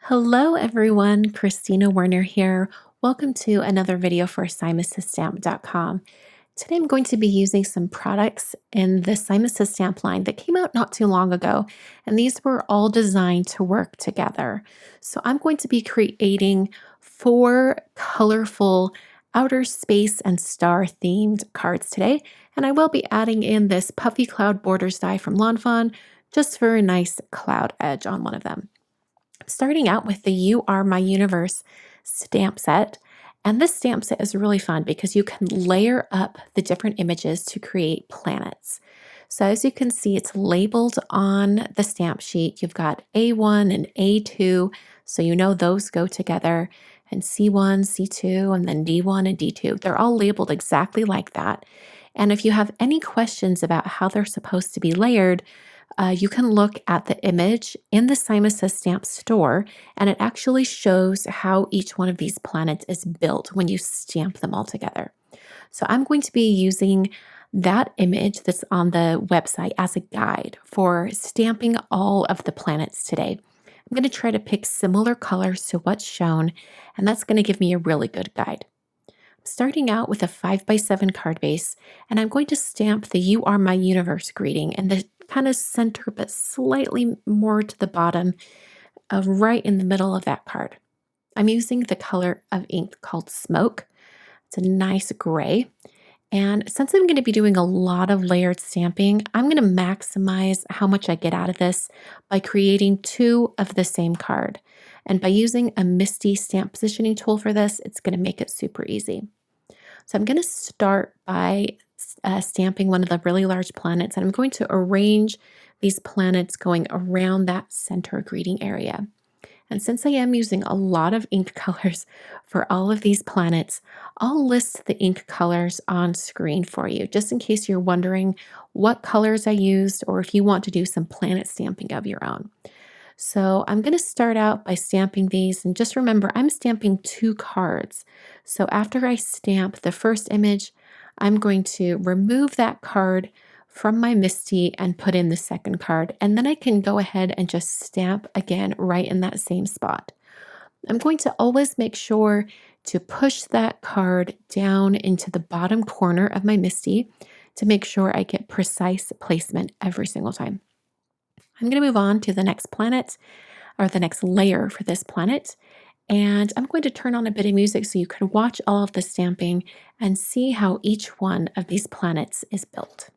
Hello everyone, Christina Werner here. Welcome to another video for SimonsStamp.com. Today I'm going to be using some products in the Simon Says Stamp line that came out not too long ago, and these were all designed to work together. So I'm going to be creating 4 colorful outer space and star themed cards today, and I will be adding in this puffy cloud borders die from Lawn Fawn just for a nice cloud edge on one of them. Starting out with the You Are My Universe stamp set. And this stamp set is really fun because you can layer up the different images to create planets. So as you can see, it's labeled on the stamp sheet. You've got A1 and A2, so you know those go together, and C1, C2, and then D1 and D2. They're all labeled exactly like that. And if you have any questions about how they're supposed to be layered, you can look at the image in the Simon Says Stamp store, and it actually shows how each one of these planets is built when you stamp them all together. So I'm going to be using that image that's on the website as a guide for stamping all of the planets today. I'm going to try to pick similar colors to what's shown, and that's going to give me a really good guide. I'm starting out with a 5x7 card base, and I'm going to stamp the You Are My Universe greeting in the kind of center, but slightly more to the bottom of right in the middle of that card. I'm using the color of ink called Smoke. It's a nice gray. And since I'm going to be doing a lot of layered stamping, I'm going to maximize how much I get out of this by creating 2 of the same card. And by using a MISTI stamp positioning tool for this, it's going to make it super easy. So I'm going to start by stamping one of the really large planets, and I'm going to arrange these planets going around that center greeting area. And since I am using a lot of ink colors for all of these planets, I'll list the ink colors on screen for you, just in case you're wondering what colors I used or if you want to do some planet stamping of your own. So I'm going to start out by stamping these, and just remember I'm stamping 2 cards. So after I stamp the first image, I'm going to remove that card from my MISTI and put in the second card, and then I can go ahead and just stamp again right in that same spot. I'm going to always make sure to push that card down into the bottom corner of my MISTI to make sure I get precise placement every single time. I'm going to move on to the next planet, or the next layer for this planet, and I'm going to turn on a bit of music so you can watch all of the stamping and see how each one of these planets is built.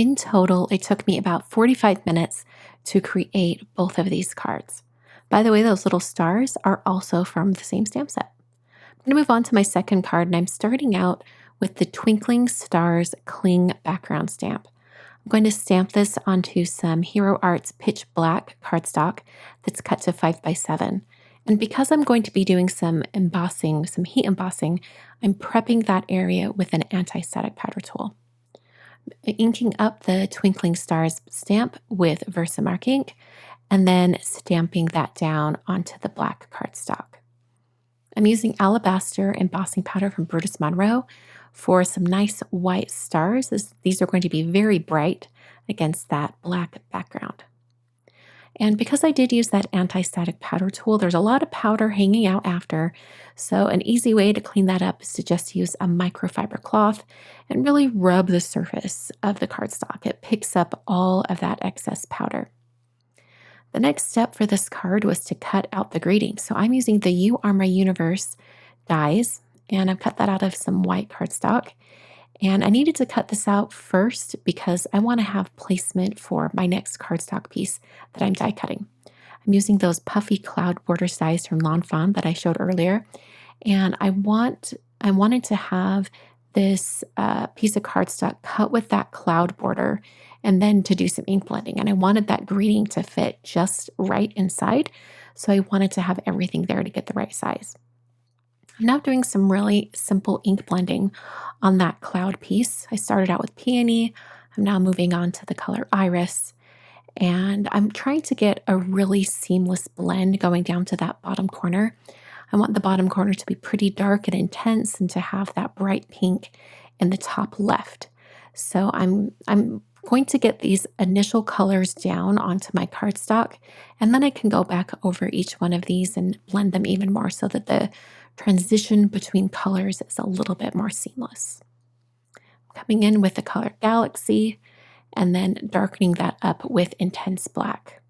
In total, it took me about 45 minutes to create both of these cards. By the way, those little stars are also from the same stamp set. I'm going to move on to my second card, and I'm starting out with the Twinkling Stars Cling background stamp. I'm going to stamp this onto some Hero Arts Pitch Black cardstock that's cut to 5x7. And because I'm going to be doing some embossing, some heat embossing, I'm prepping that area with an anti-static powder tool. Inking up the Twinkling Stars stamp with Versamark ink, and then stamping that down onto the black cardstock. I'm using Alabaster embossing powder from Brutus Monroe for some nice white stars. These are going to be very bright against that black background. And because I did use that anti-static powder tool, there's a lot of powder hanging out after. So an easy way to clean that up is to just use a microfiber cloth and really rub the surface of the cardstock. It picks up all of that excess powder. The next step for this card was to cut out the greeting. So I'm using the You Are My Universe dies, and I've cut that out of some white cardstock. And I needed to cut this out first because I want to have placement for my next cardstock piece that I'm die cutting. I'm using those puffy cloud border dies from Lawn Fawn that I showed earlier. And I wanted to have this piece of cardstock cut with that cloud border and then to do some ink blending. And I wanted that greeting to fit just right inside. So I wanted to have everything there to get the right size. I'm now doing some really simple ink blending on that cloud piece. I started out with Peony. I'm now moving on to the color Iris. And I'm trying to get a really seamless blend going down to that bottom corner. I want the bottom corner to be pretty dark and intense and to have that bright pink in the top left. So I'm going to get these initial colors down onto my cardstock, and then I can go back over each one of these and blend them even more so that the transition between colors is a little bit more seamless. Coming in with the color Galaxy and then darkening that up with Intense Black.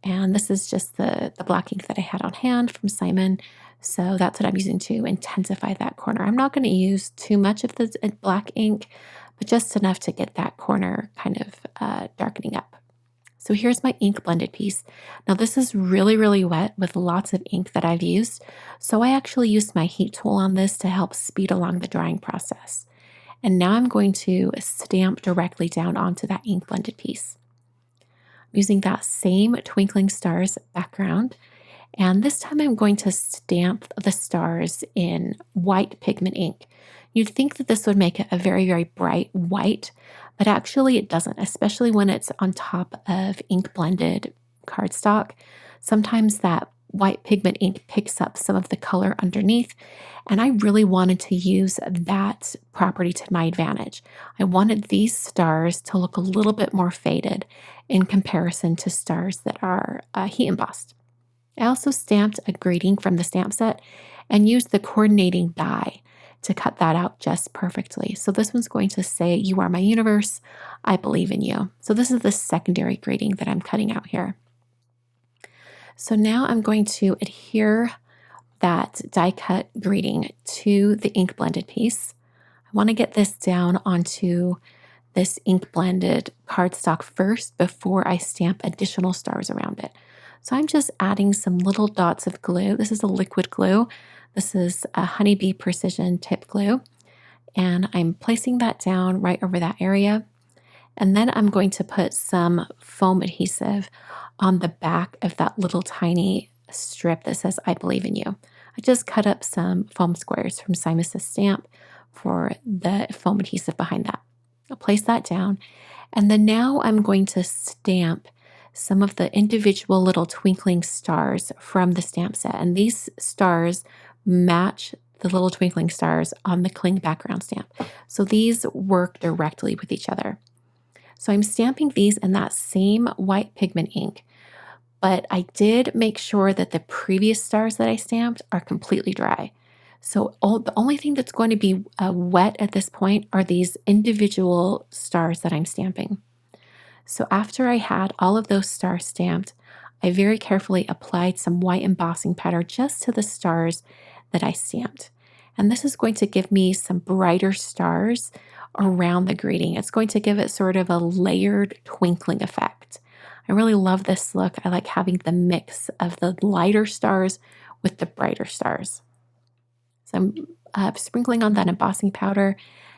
And this is just the black ink that I had on hand from Simon. So that's what I'm using to intensify that corner. I'm not going to use too much of the black ink, but just enough to get that corner kind of darkening up. So here's my ink blended piece. Now this is really, really wet with lots of ink that I've used. So I actually used my heat tool on this to help speed along the drying process. And now I'm going to stamp directly down onto that ink blended piece. I'm using that same Twinkling Stars background. And this time I'm going to stamp the stars in white pigment ink. You'd think that this would make it a very, very bright white, but actually it doesn't, especially when it's on top of ink blended cardstock. Sometimes that white pigment ink picks up some of the color underneath, and I really wanted to use that property to my advantage. I wanted these stars to look a little bit more faded in comparison to stars that are heat embossed. I also stamped a greeting from the stamp set and used the coordinating die to cut that out just perfectly. So this one's going to say, "You are my universe, I believe in you." So this is the secondary greeting that I'm cutting out here. So now I'm going to adhere that die cut greeting to the ink blended piece. I want to get this down onto this ink blended cardstock first before I stamp additional stars around it. So I'm just adding some little dots of glue. This is a liquid glue. This is a Honeybee Precision Tip Glue. And I'm placing that down right over that area. And then I'm going to put some foam adhesive on the back of that little tiny strip that says, "I believe in you." I just cut up some foam squares from Simon Says Stamp for the foam adhesive behind that. I'll place that down. And then now I'm going to stamp some of the individual little twinkling stars from the stamp set. And these stars match the little twinkling stars on the Cling background stamp. So these work directly with each other. So I'm stamping these in that same white pigment ink, but I did make sure that the previous stars that I stamped are completely dry. So the only thing that's going to be wet at this point are these individual stars that I'm stamping. So after I had all of those stars stamped, I very carefully applied some white embossing powder just to the stars that I stamped. And this is going to give me some brighter stars around the greeting. It's going to give it sort of a layered twinkling effect. I really love this look. I like having the mix of the lighter stars with the brighter stars. So I'm sprinkling on that embossing powder.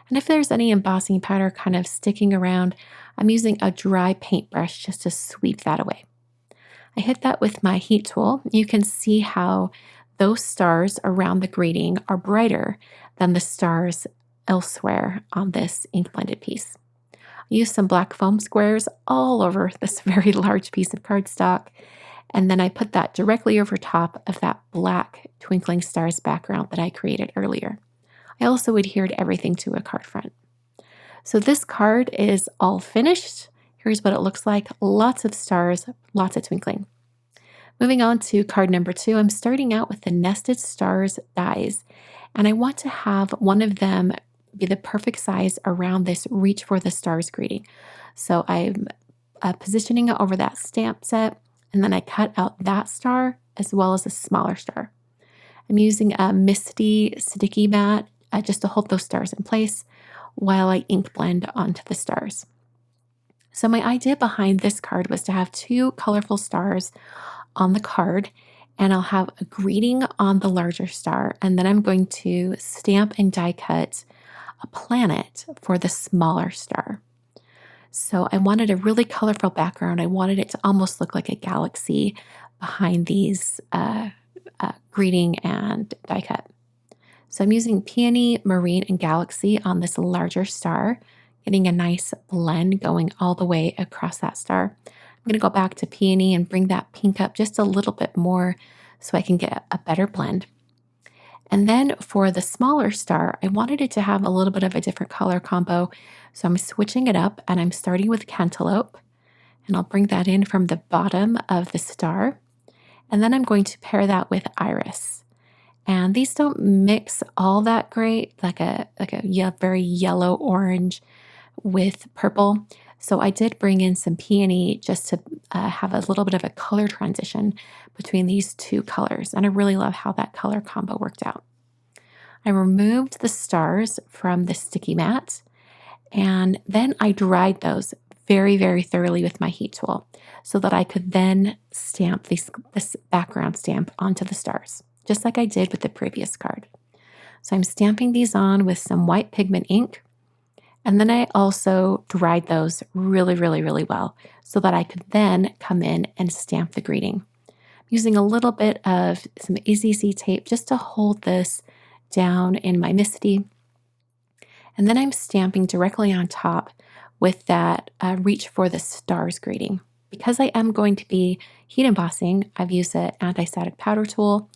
And if there's any embossing powder kind of sticking around, I'm using a dry paintbrush just to sweep that away. I hit that with my heat tool. You can see how those stars around the greeting are brighter than the stars elsewhere on this ink blended piece. I used some black foam squares all over this very large piece of cardstock, and then I put that directly over top of that black twinkling stars background that I created earlier. I also adhered everything to a card front. So this card is all finished. Here's what it looks like. Lots of stars, lots of twinkling. Moving on to card number 2, I'm starting out with the nested stars dies, and I want to have one of them be the perfect size around this reach for the stars greeting. So I'm positioning it over that stamp set, and then I cut out that star as well as a smaller star. I'm using a Misty sticky mat just to hold those stars in place while I ink blend onto the stars. So my idea behind this card was to have 2 colorful stars on the card, and I'll have a greeting on the larger star, and then I'm going to stamp and die cut a planet for the smaller star. So I wanted a really colorful background. I wanted it to almost look like a galaxy behind these greeting and die cut. So I'm using Peony, Marine, and Galaxy on this larger star, getting a nice blend going all the way across that star. I'm going to go back to Peony and bring that pink up just a little bit more so I can get a better blend. And then for the smaller star, I wanted it to have a little bit of a different color combo. So I'm switching it up and I'm starting with Cantaloupe. And I'll bring that in from the bottom of the star. And then I'm going to pair that with Iris. And these don't mix all that great, like a very yellow orange with purple. So I did bring in some peony just to have a little bit of a color transition between these 2 colors. And I really love how that color combo worked out. I removed the stars from the sticky mat, and then I dried those very, very thoroughly with my heat tool so that I could then stamp this background stamp onto the stars, just like I did with the previous card. So I'm stamping these on with some white pigment ink. And then I also dried those really, really, really well so that I could then come in and stamp the greeting. I'm using a little bit of some AZC tape just to hold this down in my Misty. And then I'm stamping directly on top with that reach for the stars greeting. Because I am going to be heat embossing, I've used an anti-static powder tool.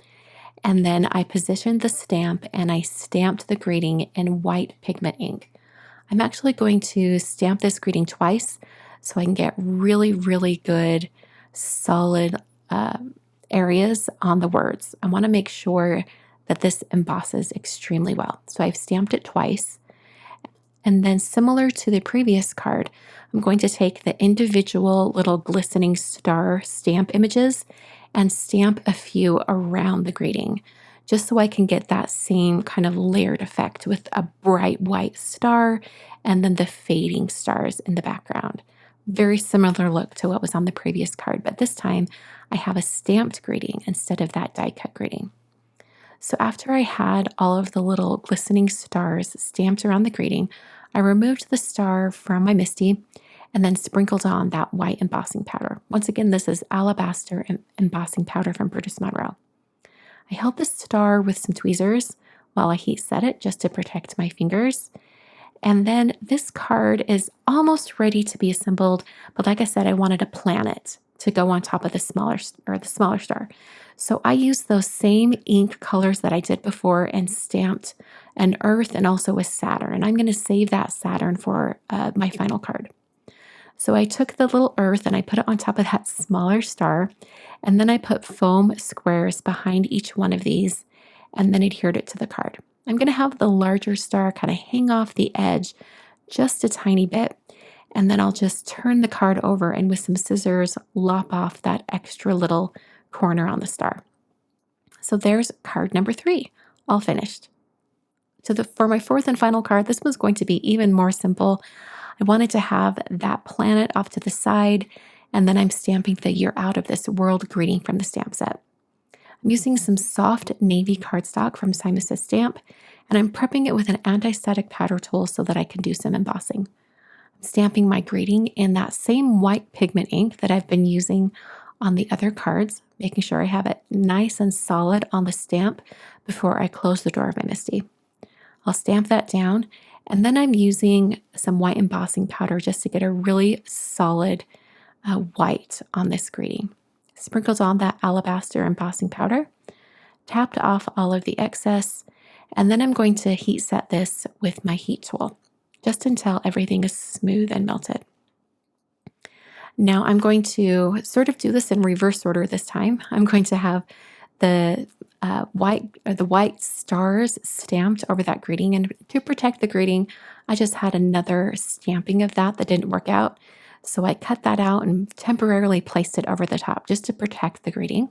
And then I positioned the stamp and I stamped the greeting in white pigment ink. I'm actually going to stamp this greeting twice so I can get really, really good, solid areas on the words. I want to make sure that this embosses extremely well. So I've stamped it twice. And then similar to the previous card, I'm going to take the individual little glistening star stamp images and stamp a few around the greeting, just so I can get that same kind of layered effect with a bright white star and then the fading stars in the background. Very similar look to what was on the previous card, but this time I have a stamped greeting instead of that die cut greeting. So after I had all of the little glistening stars stamped around the greeting, I removed the star from my Misty and then sprinkled on that white embossing powder. Once again, this is Alabaster embossing powder from Brutus Monroe. I held the star with some tweezers while I heat set it just to protect my fingers. And then this card is almost ready to be assembled, but like I said, I wanted a planet to go on top of the smaller star. So I used those same ink colors that I did before and stamped an Earth and also a Saturn. And I'm going to save that Saturn for my final card. So I took the little Earth and I put it on top of that smaller star, and then I put foam squares behind each one of these and then adhered it to the card. I'm going to have the larger star kind of hang off the edge just a tiny bit, and then I'll just turn the card over and with some scissors lop off that extra little corner on the star. So there's card number 3, all finished. For my fourth and final card, this was going to be even more simple. I wanted to have that planet off to the side, and then I'm stamping the "You're out of this world" greeting from the stamp set. I'm using some soft navy cardstock from Simus Stamp, and I'm prepping it with an anti-static powder tool so that I can do some embossing. I'm stamping my greeting in that same white pigment ink that I've been using on the other cards, making sure I have it nice and solid on the stamp before I close the door of my MISTI. I'll stamp that down, and then I'm using some white embossing powder just to get a really solid white on this greeting. Sprinkled on that alabaster embossing powder, tapped off all of the excess, and then I'm going to heat set this with my heat tool, just until everything is smooth and melted. Now I'm going to sort of do this in reverse order this time. I'm going to have the white stars stamped over that greeting, and to protect the greeting, I just had another stamping of that didn't work out. So I cut that out and temporarily placed it over the top just to protect the greeting.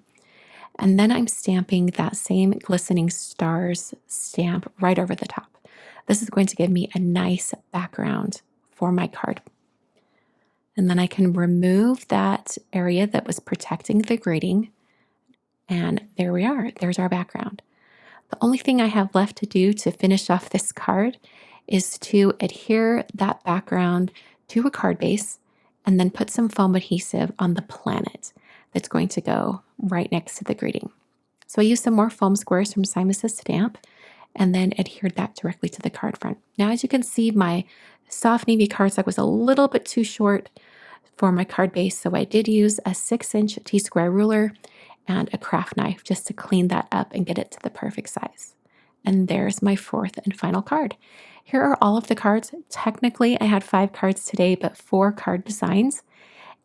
And then I'm stamping that same glistening stars stamp right over the top. This is going to give me a nice background for my card. And then I can remove that area that was protecting the greeting. And there we are. There's our background. The only thing I have left to do to finish off this card is to adhere that background to a card base and then put some foam adhesive on the planet that's going to go right next to the greeting. So I used some more foam squares from Simus Stamp and then adhered that directly to the card front. Now, as you can see, my soft navy cardstock was a little bit too short for my card base, so I did use a 6-inch T-square ruler and a craft knife just to clean that up and get it to the perfect size. And there's my fourth and final card. Here are all of the cards. Technically, I had 5 cards today, but 4 card designs.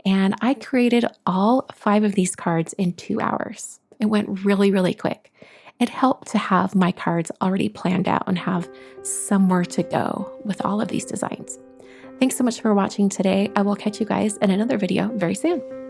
And I created all 5 of these cards in 2 hours. It went really, really quick. It helped to have my cards already planned out and have somewhere to go with all of these designs. Thanks so much for watching today. I will catch you guys in another video very soon.